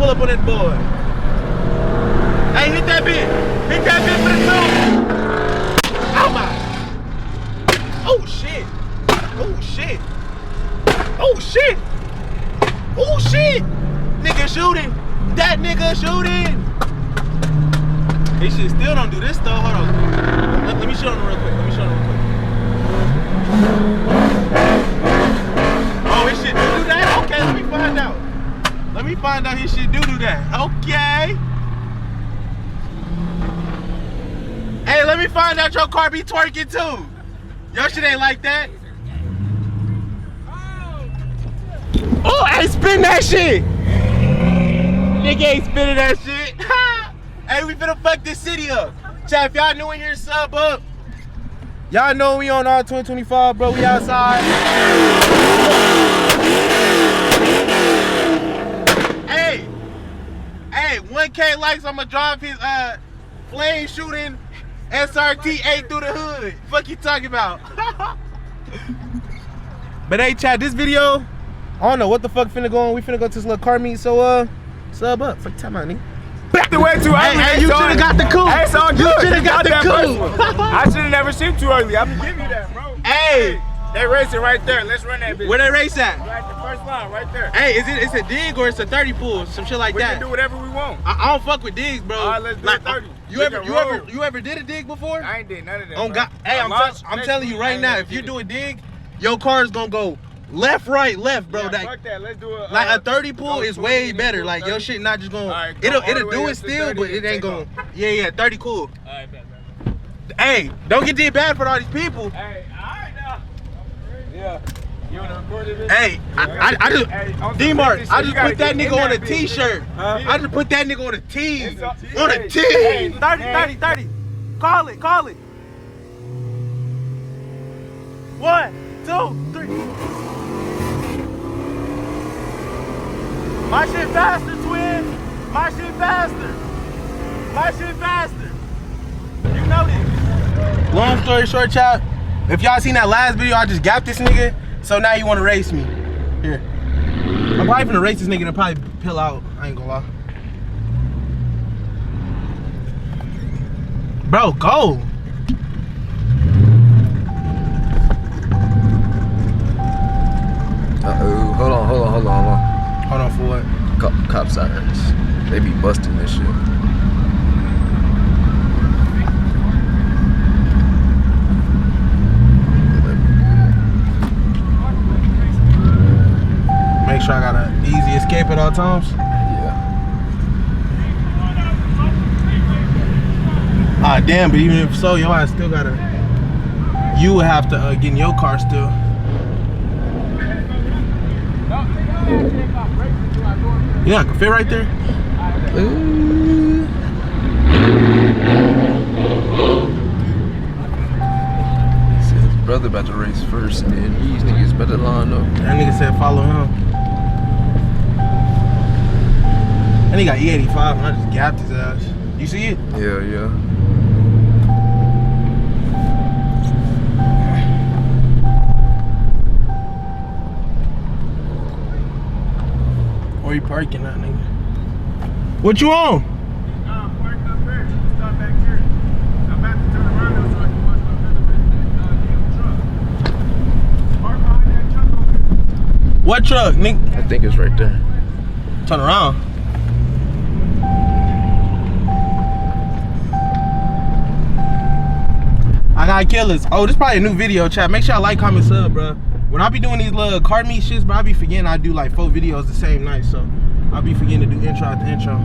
pull up on that boy. Hey, hit that bitch. Hit that bitch for the two. Oh my. Oh shit. Oh shit. Oh shit. Oh shit. Nigga shooting. That nigga shooting. This shit still don't do this though. Hold on. Let me show them real quick. Oh, his shit do that? Okay, let me find out. Let me find out his shit do that. Okay. Hey, let me find out your car be twerking too. Your shit ain't like that. Oh, hey, spin that shit. Nigga ain't spinning that shit. Hey, we finna fuck this city up. Chat, if y'all new in here, sub up. Y'all know we on our 2025, bro. We outside. Hey, 1K likes, I'ma drive his flame shooting SRT 8 through the hood. Fuck you talking about? But hey, chat, this video, I don't know what the fuck finna go on. We finna go to this little car meet, so sub up. Fuck time out, nigga. Way too early. Hey, you should've got the coupe. Hey, it's all good. You should've got the coupe. I should've never shipped too early. I'm gonna give you that, bro. Hey, they racing right there. Let's run that bitch. Where they race at? Right, the first line, right there. Hey, it's a dig or it's a 30 pool, some shit like that? We can do whatever we want. I don't fuck with digs, bro. All right, let's do like, 30. You ever did a dig before? I ain't did none of that. Oh God, hey, I'm telling you right now, if you do a dig, your car is gonna go left, right, left, bro. Yeah, fuck that. Let's do like a 30 pool is way better. Like your shit not just gonna. Right, it'll do it still, but it ain't gonna. Yeah, 30 cool. Alright, bet. Hey, don't get did bad for all these people. Hey, alright now. Yeah. You wanna record it? Hey, I just D-Mark, I just put that nigga on a t-shirt. I just put that nigga on a tee. On a tee. 30. Call it. 1, 2, 3. My shit faster, twin. My shit faster. You know this. Long story short, chat. If y'all seen that last video, I just gapped this nigga. So now you want to race me. Here. I'm probably gonna race this nigga and probably pill out. I ain't gonna lie. Bro, go. Uh-oh, hold on. Hold on for what? Cop sirens. They be busting this shit. Make sure I got an easy escape at all times. Yeah. Ah, damn, but even if so, yo, I still gotta. You would have to get in your car still. Yeah, I can fit right there. His brother about to race first, and then these niggas better line up. That nigga said follow him. And he got E85 and I just gapped his ass. You see it? Yeah. Or you parking that nigga? What you on? Parking up here. Stop back here. I'm about to turn around so I can watch my truck. Park behind that truck over there. What truck, nigga? I think it's right there. Turn around. I got killers. Oh, this is probably a new video, chat. Make sure y'all like, comment, sub, bro. When I be doing these little car meet shits, bro, I be forgetting I do like 4 videos the same night, so I'll be forgetting to do intro after intro.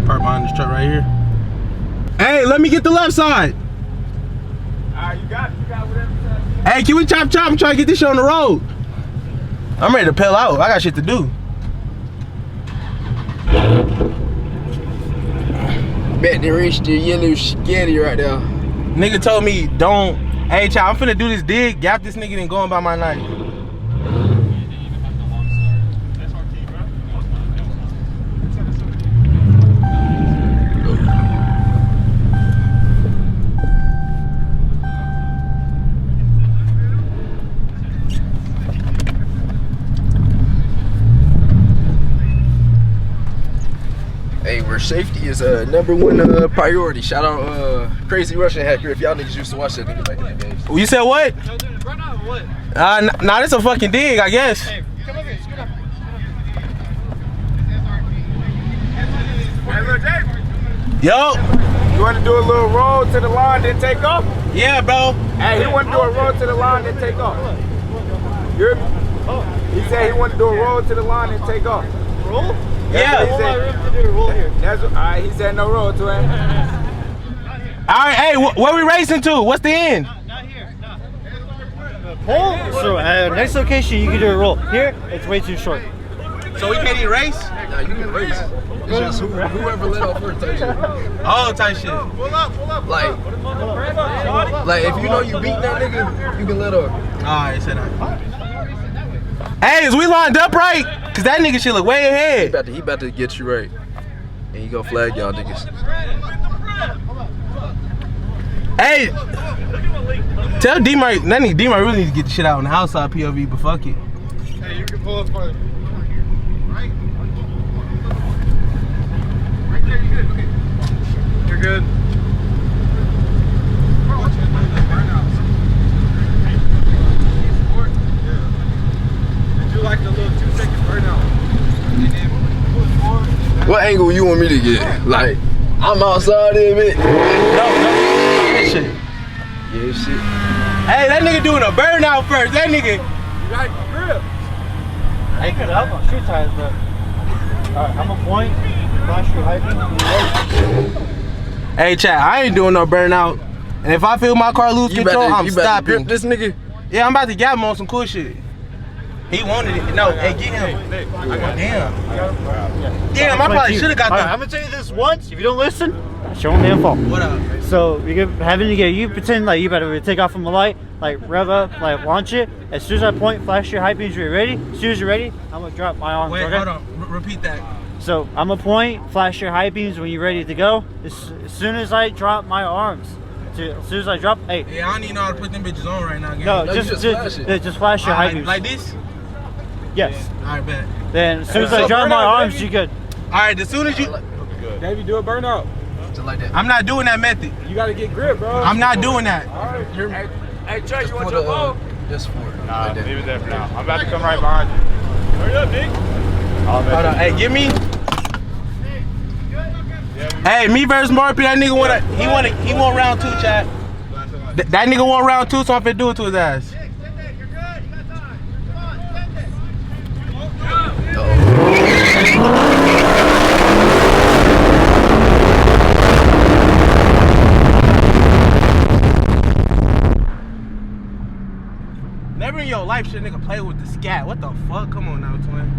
Park behind this truck right here. Hey, let me get the left side. Alright, you got whatever side. Hey, can we chop? I'm trying to get this shit on the road. I'm ready to peel out. I got shit to do. Bet they reached the yellow skitty right there. Nigga told me don't. Hey, child, I'm finna do this dig. Gap this nigga and going by my night. safety is #1 priority. Shout out Crazy Russian Hacker if y'all niggas used to watch that nigga back in the days. You said what? Nah, this a fucking dig, I guess. Hey, look, Dave. Yo. You want to do a little roll to the line, then take off? Yeah, bro. Hey, he want to do a roll to the line, then take off. You hear me? He said he want to do a roll to the line and take off. Roll? Yeah. He said. That's what, all right, he said no roll to him. All right, hey, where we racing to? What's the end? Not here. No. Pole? So next location you can do a roll. Here, it's way too short. So we can't even race? Nah, you can race. It's just whoever let off first type shit. Oh, type shit. Pull up. Like if you know you beat that nigga, you can let off. Alright, say that. Hey, is we lined up right? Cause that nigga shit look way ahead. He about to get you right. And he gonna flag y'all niggas. Hey, tell D-Mike, that nigga D-Mike really need to get the shit out on the outside POV, but fuck it. Hey, you can pull up further. Right there, you good. Okay. You're good. Did you like the little 2-second burnout? What angle you want me to get? Like, I'm outside there, bitch. No, shit. Yeah, shit. Hey, that nigga doing a burnout first. That nigga. You like the grip? I could help on street tires, but alright, I'm a point. Flash your hyping. Hey, chat, I ain't doing no burnout. And if I feel my car lose control, I'm stopping. This nigga. Yeah, I'm about to gap him on some cool shit. He wanted it. No, hey, get him. Damn. Damn, I probably should have got that. I'm gonna tell you this once. If you don't listen, it's your own damn fault. What up? So you're having to get you pretend like you better take off from the light, like rev up, like launch it. As soon as I point, flash your high beams, you're ready. As soon as you're ready, I'm gonna drop my arms. Wait, okay? hold on. Repeat that. So I'm gonna point, flash your high beams when you're ready to go. As soon as I drop my arms. As soon as I drop, hey. Yeah, I don't even know how to put them bitches on right now. No, just flash your high beams. Like this? Yes. Alright, bet. Then as soon as I drop my arms, you good. Alright, as soon as you. Davey, do a burnout. Just like that. I'm not doing that method. You gotta get grip, bro. I'm not doing that. Alright. Hey, Trey, you want For your the, ball? just for it. Nah, Like that. leave it there for now. I'm about to come right behind you. Hurry up, Nick. Hold on. Hey, give me. Hey, me versus Marpy. That nigga he want round 2, chat. That nigga want round 2, so I'm finna do it to his ass. Never in your life should a nigga play with the scat. What the fuck? Come on now, twin.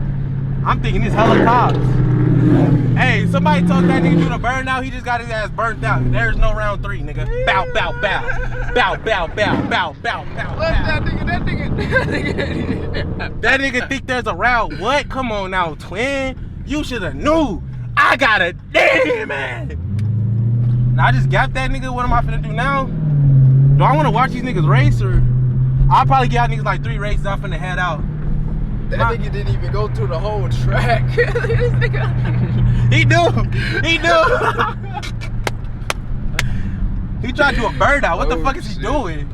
I'm thinking this hella cops. Hey, somebody told that nigga do the burnout. He just got his ass burnt out. There's no round 3, nigga. Bow, bow, bow. Bow, bow, bow, bow, bow, bow. That nigga. That nigga think there's a round. What? Come on now, twin. You should have knew. I got a damn man. Now I just got that nigga. What am I finna do now? Do I want to watch these niggas race or? I'll probably get out niggas like 3 races. I'm finna head out. That nigga didn't even go through the whole track. This nigga. He do. He tried to do a burnout. What the fuck is he doing?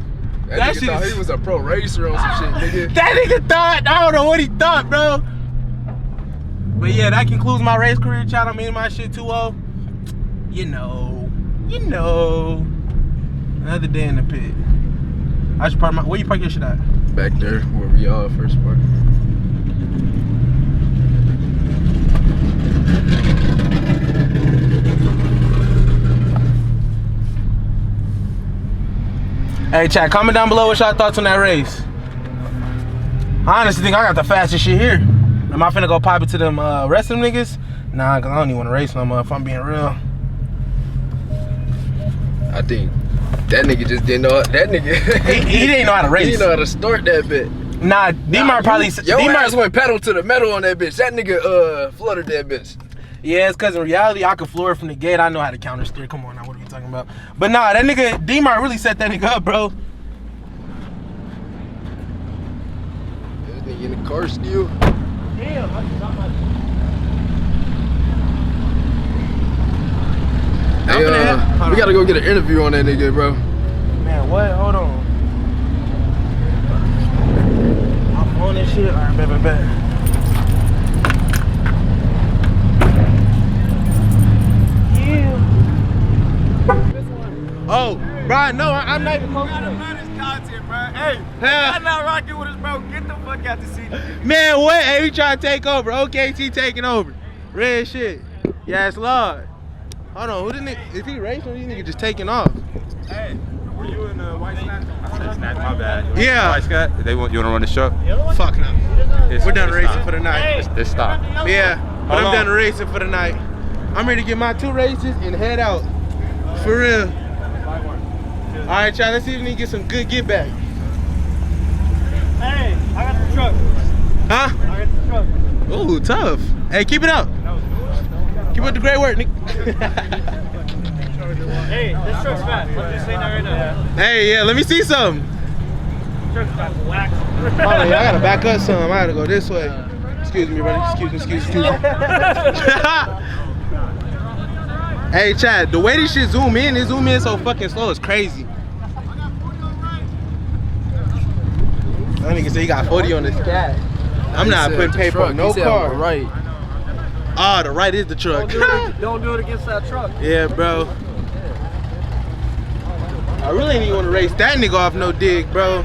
That nigga thought he was a pro racer or some shit, nigga. That nigga thought, I don't know what he thought, bro. But yeah, that concludes my race career, chat. I'm in my shit 2-0. You know. Another day in the pit. I should park where you park your shit at? Back there, where we all first park. Hey, chat, comment down below what y'all thoughts on that race. I honestly think I got the fastest shit here. Am I finna go pop it to them rest of them niggas? Nah, cause I don't even wanna race no more if I'm being real. I think that nigga just didn't know that nigga. he didn't know how to race. He didn't know how to start that bit. Nah, D-Mar probably. Your ass went pedal to the metal on that bitch. That nigga fluttered that bitch. Yeah, it's cause in reality I could floor it from the gate. I know how to counter steer. Come on now, what are you talking about? But nah, that nigga D-Mar really set that nigga up, bro. This nigga in the car still. Damn, that's not much. Hey, we gotta go get an interview on that nigga, bro. Man, what? Hold on. I'm on this shit. All right, bet. Oh, bro, no, I'm not even posting it. Content, bro. Hey, Yeah. I'm not rocking with us, bro. Get the fuck out the city. Man, what? Hey, we trying to take over. OKT taking over. Red shit. Yeah, it's Lord. Hold on, who the nigga? Is he racing or these niggas just taking off? Hey, were you in the white snatch? I said snatch, my bad. Yeah. White Scott, you want to run the show? Fuck no. We're done racing for the night. This stop. Yeah, but I'm Hold on. done racing for the night. I'm ready to get my 2 races and head out. For real. All right, y'all, let's see if we can get some good get back. Hey, I got the truck. Huh? I got the truck. Ooh, tough. Hey, keep it up. Keep up the great work, Nick. Hey, this truck's fat. I'm just saying that right now. Hey, yeah, let me see something. This truck's fat. Wax. Hold on, y'all, I gotta back up some. I gotta go this way. Excuse me, buddy. Excuse me. Hey, Chad, the way this shit zoom in so fucking slow, it's crazy. That nigga say he got 40 on this cat. I'm not putting paper on no car. Right. Ah, the right is the truck. Don't do it against that truck. Yeah, bro. I really ain't even want to race that nigga off no dig, bro.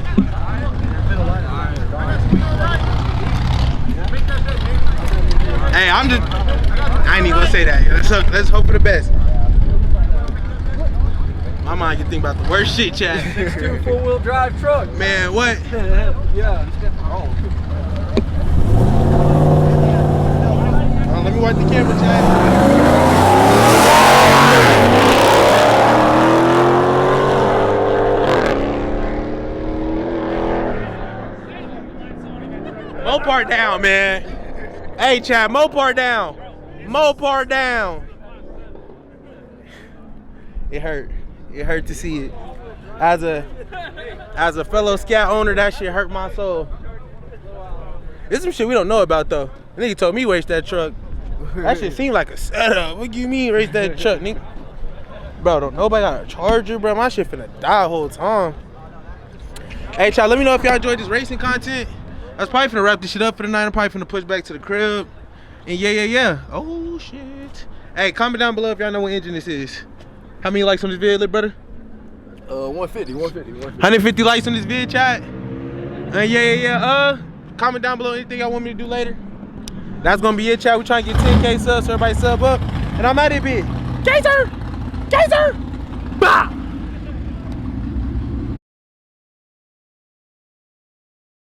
Hey, I ain't even gonna say that. Let's hope for the best. My mind can think about the worst shit, Chad. 6'2" 4-wheel drive truck. Man, what? Yeah. Let me wipe the camera, Chad. Mopar down, man. Hey, Chad, Mopar down. Mopar down. It hurt. It hurt to see it. As a fellow Scat owner, that shit hurt my soul. There's some shit we don't know about though. The nigga told me race that truck. That shit seemed like a setup. What do you mean race that truck, nigga? Bro, don't nobody got a charger, bro. My shit finna die the whole time. Hey, y'all, let me know if y'all enjoyed this racing content. I was probably finna wrap this shit up for the night. I'm probably finna push back to the crib. And yeah. Oh, shit. Hey, comment down below if y'all know what engine this is. How many likes on this video, little brother? 150. 150 likes on this video, chat. Yeah. Comment down below anything y'all want me to do later. That's gonna be it, chat. We trying to get 10K subs, so everybody sub up. And I'm out of here, bitch. Chaser! Bah!